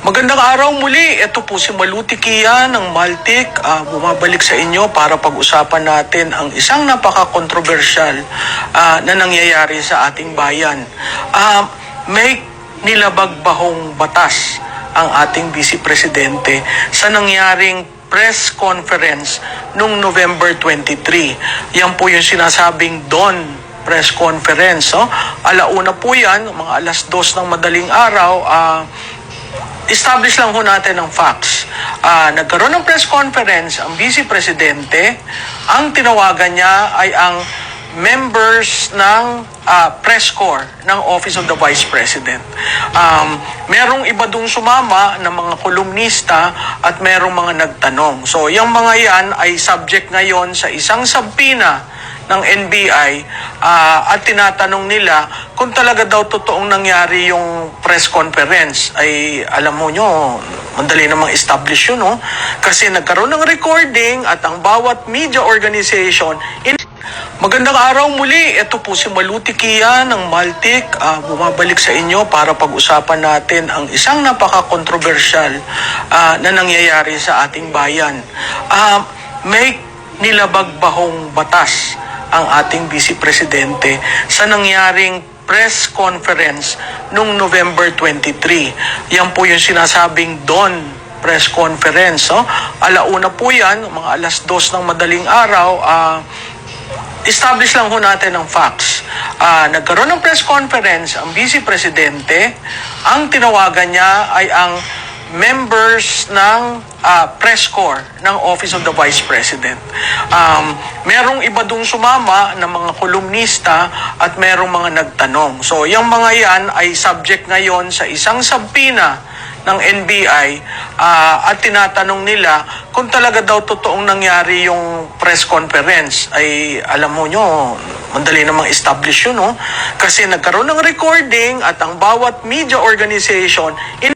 Magandang araw muli. Ito po si Maluti Kia ng Maltik. Bumabalik sa inyo para pag-usapan natin ang isang napaka-kontrobersyal na nangyayari sa ating bayan. May nilabagbahong batas ang ating Vice Presidente sa nangyaring press conference noong November 23. Yan po yung sinasabing Dawn press conference. Alauna po yan, mga 2:00 ng madaling araw. Establish lang ho natin ang facts. Nagkaroon ng press conference ang Vice Presidente. Ang tinawagan niya ay ang members ng press corps ng Office of the Vice President. Merong iba dong sumama na mga kolumnista at merong mga nagtanong. So, yung mga yan ay subject ngayon sa isang subpoena ng NBI at tinatanong nila kung talaga daw totoong nangyari yung press conference. Ay alam mo nyo, madali namang establish yun, no? Kasi nagkaroon ng recording at ang bawat media organization. Magandang araw muli. Ito po si Maluti Kia ng Maltik. Bumabalik sa inyo para pag-usapan natin ang isang napaka-kontrobersyal na nangyayari sa ating bayan. May nilabagbahong batas ang ating Vice Presidente sa nangyaring press conference noong November 23. Yan po yung sinasabing Dawn press conference. Alauna po yan, mga 2:00 ng madaling araw. Establish lang ho natin ang facts. Nagkaroon ng press conference ang Vice Presidente. Ang tinawagan niya ay ang members ng press corps ng Office of the Vice President. Merong iba dong sumama na mga kolumnista at merong mga nagtanong. So, yung mga yan ay subject ngayon sa isang subpoena ng NBI at tinatanong nila kung talaga daw totoong nangyari yung press conference. Ay alam mo nyo, madali namang establish yun, no? Kasi nagkaroon ng recording at ang bawat media organization